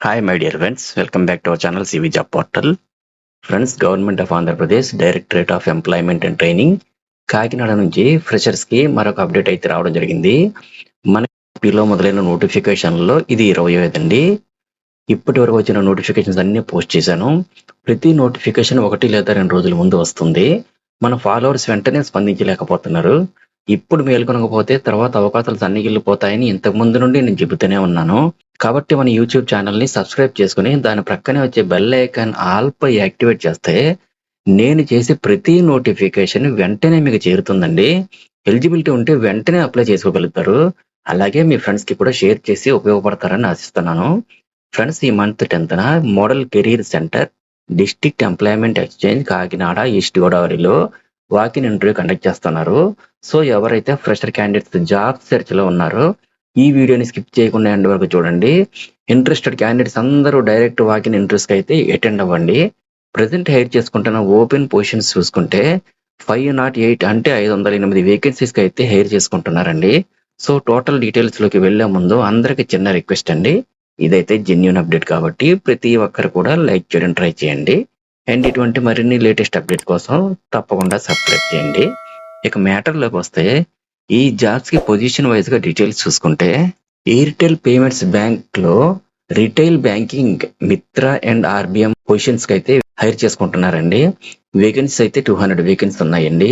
Hi, my dear friends. Welcome back to our channel CV Job Portal. Friends, Government of Andhra Pradesh Directorate of Employment and Training Kakinada నుంచి freshers కి మరొక update అయితే రావడం జరిగింది. మన ఏపీలో మొదలైన నోటిఫికేషన్లో ఇది 25 అండి. ఇప్పటి వరకు వచ్చిన నోటిఫికేషన్స్ అన్ని పోస్ట్ చేశాను. ప్రతి నోటిఫికేషన్ 1 లేదా 2 రోజుల ముందు వస్తుంది. మన ఫాలోవర్స్ వెంటనే స్పందించలేకపోతున్నారు. ఇప్పుడు మేల్కొనకపోతే తర్వాత అవకాశాలు సన్నగిల్లిపోతాయని ఇంతకు ముందు నుండి నేను చెబుతూనే ఉన్నాను. కాబట్టి మన యూట్యూబ్ ఛానల్ని సబ్స్క్రైబ్ చేసుకుని దాని ప్రక్కనే వచ్చే బెల్ ఐకాన్ ఆల్ పై యాక్టివేట్ చేస్తే నేను చేసే ప్రతి నోటిఫికేషన్ వెంటనే మీకు చేరుతుందండి. ఎలిజిబిలిటీ ఉంటే వెంటనే అప్లై చేసుకోగలుగుతారు. అలాగే మీ ఫ్రెండ్స్కి కూడా షేర్ చేసి ఉపయోగపడతారని ఆశిస్తున్నాను. ఫ్రెండ్స్, ఈ మంత్ 10న model career centre district employment exchange Kakinada east గోదావరిలో వాకిన్ ఇంటర్వ్యూ కండక్ట్ చేస్తున్నారు. సో ఎవరైతే ఫ్రెషర్ క్యాండిడేట్స్ జాబ్ సెర్చ్ లో ఉన్నారో ఈ వీడియోని స్కిప్ చేయకుండా ఎండ్ వరకు చూడండి. ఇంట్రెస్టెడ్ క్యాండిడేట్స్ అందరూ డైరెక్ట్ వాకిన్ ఇంటర్వ్యూస్ కి అయితే అటెండ్ అవ్వండి. ప్రెసెంట్ హైర్ చేసుకుంటున్న ఓపెన్ పొజిషన్స్ చూసుకుంటే 508 అంటే 508 వేకెన్సీస్ కి అయితే హైర్ చేసుకుంటున్నారండి. సో టోటల్ డీటెయిల్స్ లోకి వెళ్లే ముందు అందరికి చిన్న రిక్వెస్ట్ అండి. ఇదైతే జెన్యూన్ అప్డేట్ కాబట్టి ప్రతి ఒక్కరు కూడా లైక్ చేయడం ట్రై చేయండి. అండ్ ఇటువంటి మరిన్ని లేటెస్ట్ అప్డేట్ కోసం తప్పకుండా సబ్స్క్రైబ్ చేయండి. ఇక మ్యాటర్లోకి వస్తే ఈ జాబ్స్ కి పొజిషన్ వైజ్ గా డీటెయిల్స్ చూసుకుంటే ఎయిర్టెల్ పేమెంట్స్ బ్యాంక్ లో రిటైల్ బ్యాంకింగ్ మిత్ర అండ్ ఆర్బిఎం పొజిషన్స్ కి అయితే హైర్ చేసుకుంటున్నారండి. వేకెన్సీస్ అయితే 200 వేకెన్సీస్ ఉన్నాయండి.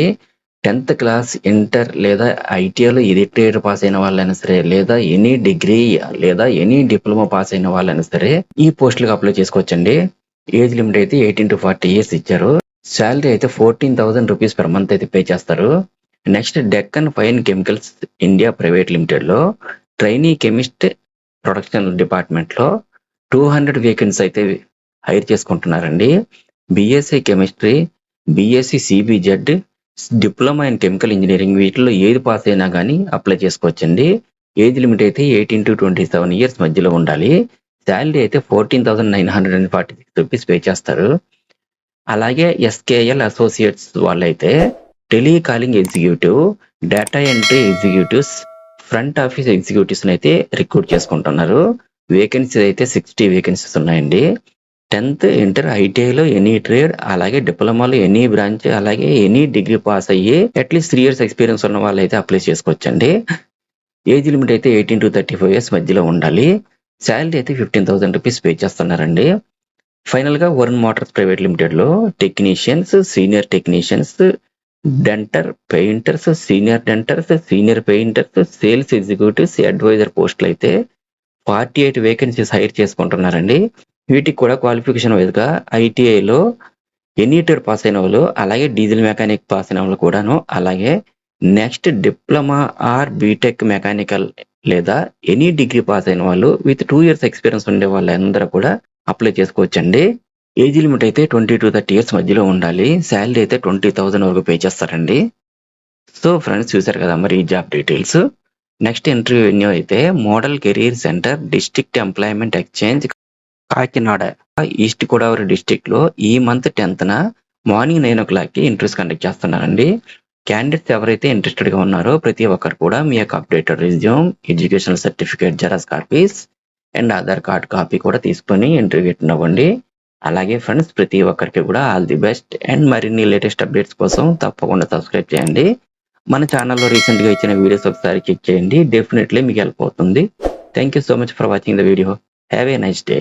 10th క్లాస్ ఇంటర్ లేదా ఐటీఐలో రిటైర్ పాస్ అయిన వాళ్ళైనా సరే లేదా ఎనీ డిగ్రీ లేదా ఎనీ డిప్లొమా పాస్ అయిన వాళ్ళైనా సరే ఈ పోస్టులకు అప్లై చేసుకోవచ్చండి. ఏజ్ లిమిట్ అయితే 18 to 40 ఇయర్స్ ఇచ్చారు. శాలరీ అయితే 14,000 రూపీస్ పర్ మంత్ అయితే పే చేస్తారు. Next Deccan fine chemicals India private limited లో ట్రైనీ కెమిస్ట్ ప్రొడక్షన్ డిపార్ట్మెంట్ లో 200 వేకెన్సీ అయితే హైర్ చేసుకుంటున్నారండి. BSc chemistry, BSc CBZ, diploma in chemical engineering వీటిలో ఏది పాస్ అయినా కానీ అప్లై చేసుకోవచ్చండి. ఏజ్ లిమిట్ అయితే 18 to 27 ఇయర్స్ మధ్యలో ఉండాలి. శాలరీ అయితే 14,946 రూపీస్ పే చేస్తారు. అలాగే ఎస్కేఎల్ అసోసియేట్స్ వాళ్ళైతే telecalling executive, data entry executives, front office executives అయితే రిక్రూట్ చేసుకుంటున్నారు. వేకెన్సీస్ అయితే 60 వేకెన్సీస్ ఉన్నాయండి. 10th ఇంటర్ ఐటీఐలో ఎనీ ట్రేడ్, అలాగే డిప్లొమాలో ఎనీ బ్రాంచ్, అలాగే ఎనీ డిగ్రీ పాస్ అయ్యి అట్లీస్ట్ 3 years ఎక్స్పీరియన్స్ ఉన్న వాళ్ళు అయితే అప్లై చేసుకోవచ్చండి. ఏజ్ లిమిట్ అయితే 18 to 35 ఇయర్స్ మధ్యలో ఉండాలి. శాలరీ అయితే 15,000 రూపీస్ పే చేస్తున్నారండి. ఫైనల్ గా వరుణ్ మోటార్స్ ప్రైవేట్ లిమిటెడ్ లో technicians, senior technicians, denter painters, senior denters, senior painters, sales executives, advisor పోస్టులు అయితే 48 వేకెన్సీస్ హైర్ చేసుకుంటున్నారండి. వీటికి కూడా క్వాలిఫికేషన్ వైజ్ గా ఐటీఐలో ఎనీ ట్రేడ్ పాస్ అయిన వాళ్ళు, అలాగే డీజిల్ మెకానిక్ పాస్ అయిన వాళ్ళు కూడాను, అలాగే next diploma or BTech mechanical లేదా ఎనీ డిగ్రీ పాస్ అయిన వాళ్ళు విత్ 2 years ఎక్స్పీరియన్స్ ఉండే వాళ్ళందరూ కూడా అప్లై చేసుకోవచ్చండి. ఏజ్ లిమిట్ అయితే 20 to 30 ఇయర్స్ మధ్యలో ఉండాలి. శాలరీ అయితే 20,000 వరకు పే చేస్తారండి. సో ఫ్రెండ్స్, చూసారు కదా మరి ఈ job details. Next interview venue అయితే model career centre district employment exchange Kakinada east Godavari district లో ఈ మంత్ 10న మార్నింగ్ 9 o'clock కి ఇంటర్వ్యూస్ కండక్ట్ చేస్తున్నారండి. క్యాండిడేట్స్ ఎవరైతే ఇంట్రెస్టెడ్ గా ఉన్నారో ప్రతి ఒక్కరు కూడా మీ యొక్క updated resume, educational certificate xerox copies and Aadhaar card copy కూడా తీసుకొని ఇంటర్వ్యూ అటెండ్ అవ్వండి. అలాగే ఫ్రెండ్స్, ప్రతి ఒక్కరికి కూడా ఆల్ ది బెస్ట్. అండ్ మరిన్ని లేటెస్ట్ అప్డేట్స్ కోసం తప్పకుండా సబ్స్క్రైబ్ చేయండి. మన ఛానల్లో రీసెంట్ గా ఇచ్చిన వీడియోస్ ఒకసారి చెక్ చేయండి. డెఫినెట్లీ మీకు హెల్ప్ అవుతుంది. Thank you so much for watching the video. Have a nice day.